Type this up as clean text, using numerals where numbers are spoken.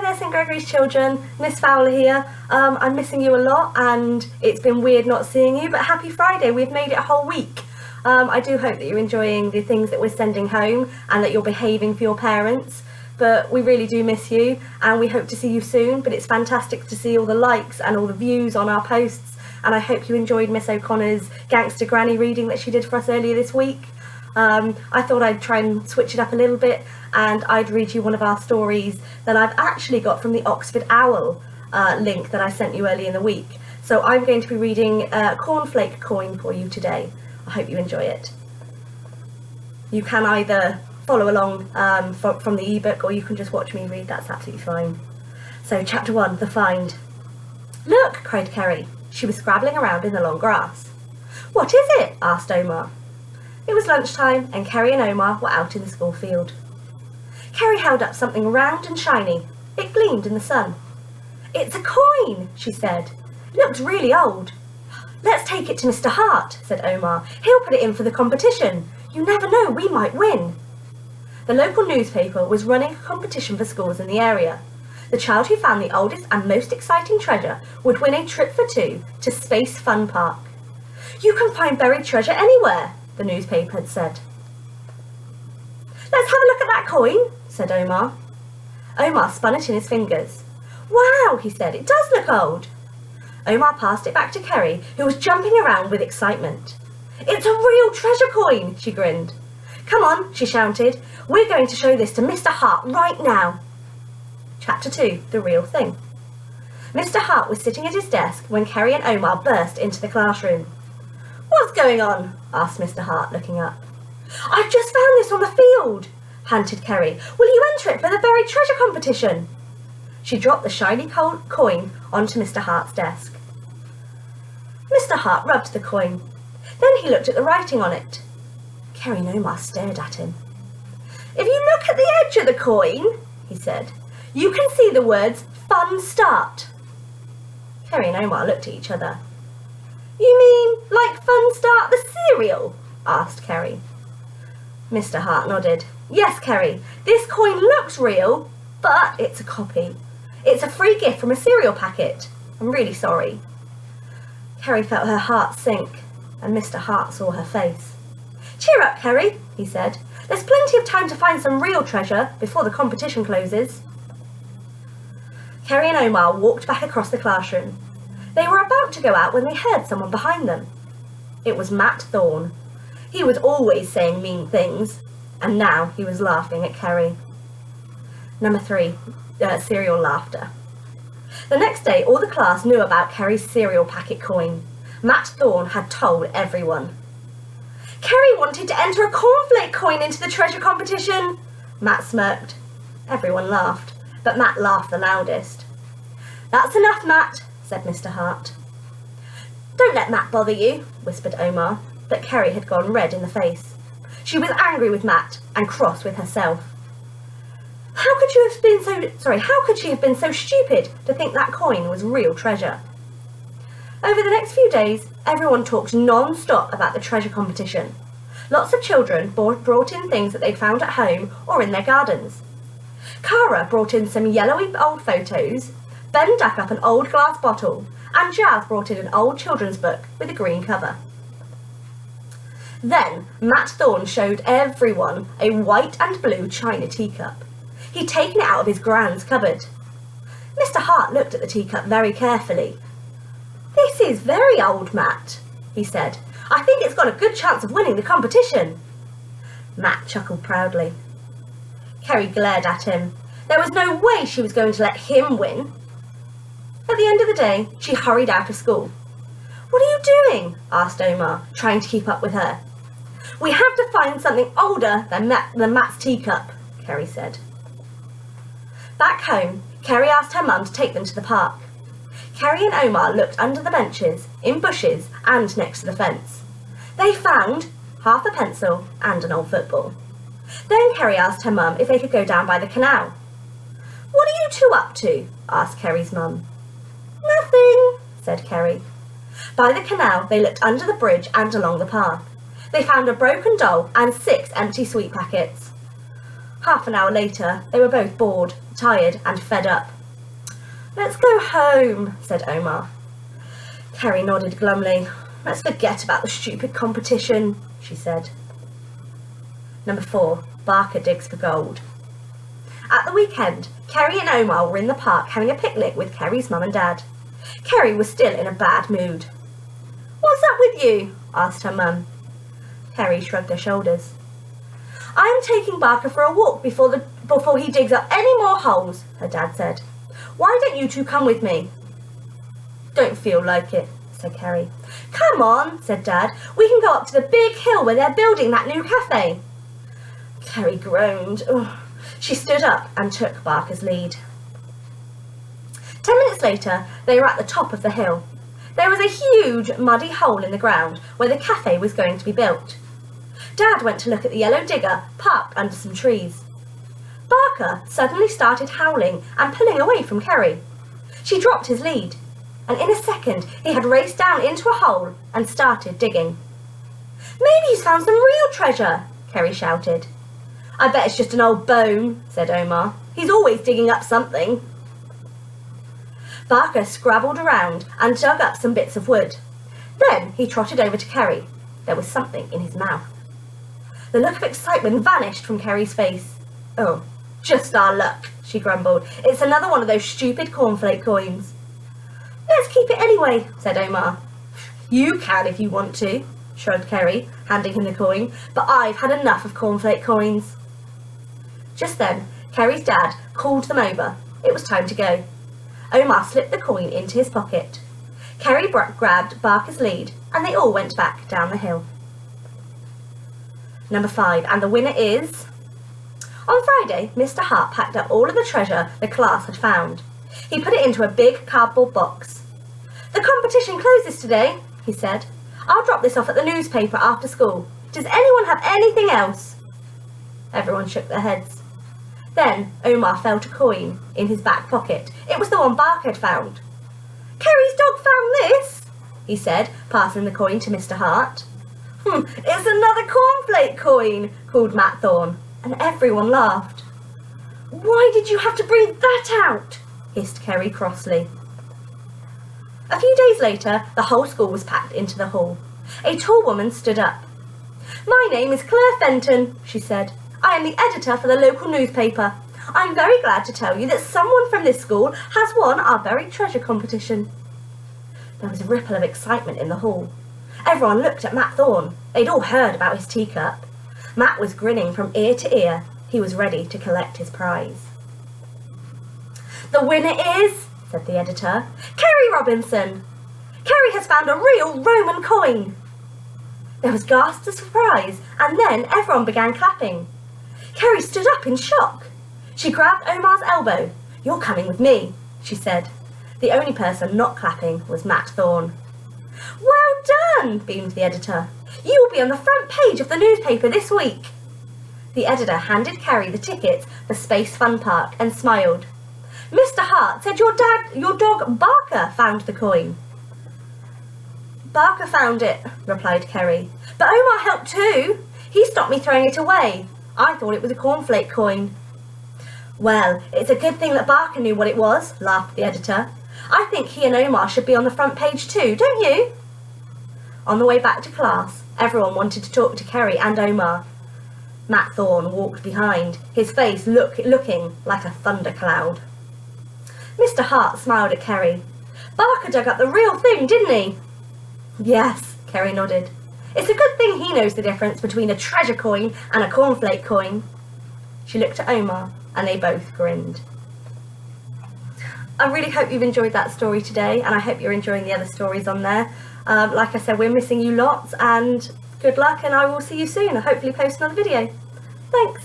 there, St Gregory's children. Miss Fowler here. I'm missing you a lot and it's been weird not seeing you, but happy Friday. We've made it a whole week. I do hope that you're enjoying the things that we're sending home and that you're behaving for your parents. But we really do miss you and we hope to see you soon. But it's fantastic to see all the likes and all the views on our posts. And I hope you enjoyed Miss O'Connor's Gangster Granny reading that she did for us earlier this week. I thought I'd try and switch it up a little bit and I'd read you one of our stories that I've actually got from the Oxford Owl link that I sent you earlier in the week. So I'm going to be reading Cornflake Coin for you today. I hope you enjoy it. You can either follow along from the ebook or you can just watch me read, that's absolutely fine. So chapter 1, The Find. Look, cried Kerry. She was scrabbling around in the long grass. What is it? Asked Omar. It was lunchtime and Kerry and Omar were out in the school field. Kerry held up something round and shiny. It gleamed in the sun. It's a coin, she said. It looks really old. Let's take it to Mr. Hart, said Omar. He'll put it in for the competition. You never know, we might win. The local newspaper was running a competition for schools in the area. The child who found the oldest and most exciting treasure would win a trip for 2 to Space Fun Park. You can find buried treasure anywhere, the newspaper had said. Let's have a look at that coin, said Omar. Omar spun it in his fingers. Wow, he said, it does look old. Omar passed it back to Kerry, who was jumping around with excitement. It's a real treasure coin, she grinned. Come on, she shouted. We're going to show this to Mr. Hart right now. Chapter 2, The Real Thing. Mr. Hart was sitting at his desk when Kerry and Omar burst into the classroom. What's going on? Asked Mr. Hart, looking up. I've just found this on the field, panted Kerry. Will you enter it for the buried treasure competition? She dropped the shiny coin onto Mr. Hart's desk. Mr. Hart rubbed the coin. Then he looked at the writing on it. Kerry and Omar stared at him. If you look at the edge of the coin, he said, you can see the words Fun Start. Kerry and Omar looked at each other. You mean like Fun Start the cereal? Asked Kerry. Mr. Hart nodded. Yes, Kerry, this coin looks real, but it's a copy. It's a free gift from a cereal packet. I'm really sorry. Kerry felt her heart sink, and Mr. Hart saw her face. Cheer up, Kerry, he said. There's plenty of time to find some real treasure before the competition closes. Kerry and Omar walked back across the classroom. They were about to go out when they heard someone behind them. It was Matt Thorne. He was always saying mean things, and now he was laughing at Kerry. Number 3, cereal laughter. The next day, all the class knew about Kerry's cereal packet coin. Matt Thorne had told everyone. Kerry wanted to enter a cornflake coin into the treasure competition, Matt smirked. Everyone laughed, but Matt laughed the loudest. That's enough, Matt, said Mr. Hart. Don't let Matt bother you, whispered Omar, but Kerry had gone red in the face. She was angry with Matt and cross with herself. How could she have been so stupid to think that coin was real treasure? Over the next few days, everyone talked non-stop about the treasure competition. Lots of children brought in things that they'd found at home or in their gardens. Cara brought in some yellowy old photos, Ben dug up an old glass bottle, and Jazz brought in an old children's book with a green cover. Then Matt Thorne showed everyone a white and blue china teacup. He'd taken it out of his grand's cupboard. Mr. Hart looked at the teacup very carefully. This is very old, Matt, he said. I think it's got a good chance of winning the competition. Matt chuckled proudly. Kerry glared at him. There was no way she was going to let him win. At the end of the day, she hurried out of school. What are you doing? Asked Omar, trying to keep up with her. We have to find something older than Matt's teacup, Kerry said. Back home, Kerry asked her mum to take them to the park. Kerry and Omar looked under the benches, in bushes, and next to the fence. They found half a pencil and an old football. Then Kerry asked her mum if they could go down by the canal. What are you two up to? Asked Kerry's mum. Nothing, said Kerry. By the canal, they looked under the bridge and along the path. They found a broken doll and 6 empty sweet packets. Half an hour later, they were both bored, tired and fed up. "Let's go home," said Omar. Kerry nodded glumly. "Let's forget about the stupid competition," she said. Number 4. Barker digs for gold. At the weekend, Kerry and Omar were in the park having a picnic with Kerry's mum and dad. Kerry was still in a bad mood. "What's up with you?" asked her mum. Kerry shrugged her shoulders. "I'm taking Barker for a walk before he digs up any more holes," her dad said. "Why don't you two come with me?" "Don't feel like it," said Kerry. "Come on," said Dad. "We can go up to the big hill where they're building that new cafe." Kerry groaned. Ugh. She stood up and took Barker's lead. 10 minutes later, they were at the top of the hill. There was a huge muddy hole in the ground where the cafe was going to be built. Dad went to look at the yellow digger parked under some trees. Barker suddenly started howling and pulling away from Kerry. She dropped his lead, and in a second he had raced down into a hole and started digging. "Maybe he's found some real treasure," Kerry shouted. "I bet it's just an old bone," said Omar. "He's always digging up something." Barker scrabbled around and dug up some bits of wood. Then he trotted over to Kerry. There was something in his mouth. The look of excitement vanished from Kerry's face. "Oh, just our luck," she grumbled. "It's another one of those stupid cornflake coins." "Let's keep it anyway," said Omar. "You can if you want to," shrugged Kerry, handing him the coin, "but I've had enough of cornflake coins." Just then, Kerry's dad called them over. It was time to go. Omar slipped the coin into his pocket. Kerry grabbed Barker's lead, and they all went back down the hill. Number 5, and the winner is... On Friday, Mr. Hart packed up all of the treasure the class had found. He put it into a big cardboard box. "The competition closes today," he said. "I'll drop this off at the newspaper after school. Does anyone have anything else?" Everyone shook their heads. Then Omar felt a coin in his back pocket. It was the one Barker had found. "Kerry's dog found this," he said, passing the coin to Mr. Hart. "It's another cornflake coin," called Matt Thorne, and everyone laughed. "Why did you have to bring that out?" hissed Kerry crossly. A few days later, the whole school was packed into the hall. A tall woman stood up. "My name is Claire Fenton," she said. "I am the editor for the local newspaper. I'm very glad to tell you that someone from this school has won our buried treasure competition." There was a ripple of excitement in the hall. Everyone looked at Matt Thorne. They'd all heard about his teacup. Matt was grinning from ear to ear. He was ready to collect his prize. "The winner is," said the editor, "Kerry Robinson. Kerry has found a real Roman coin." There was gasps of surprise, and then everyone began clapping. Kerry stood up in shock. She grabbed Omar's elbow. "You're coming with me," she said. The only person not clapping was Matt Thorne. "Well done," beamed the editor. "You will be on the front page of the newspaper this week." The editor handed Kerry the tickets for Space Fun Park and smiled. "Mr. Hart said your dog Barker found the coin." "Barker found it," replied Kerry. "But Omar helped too. He stopped me throwing it away. I thought it was a cornflake coin." "Well, it's a good thing that Barker knew what it was," laughed the editor. "I think he and Omar should be on the front page too, don't you?" On the way back to class, everyone wanted to talk to Kerry and Omar. Matt Thorne walked behind, his face looking like a thundercloud. Mr. Hart smiled at Kerry. "Barker dug up the real thing, didn't he?" "Yes," Kerry nodded. "It's a good thing he knows the difference between a treasure coin and a cornflake coin." She looked at Omar, and they both grinned. I really hope you've enjoyed that story today, and I hope you're enjoying the other stories on there. Like I said, we're missing you lots, and good luck, and I will see you soon. I'll hopefully post another video. Thanks.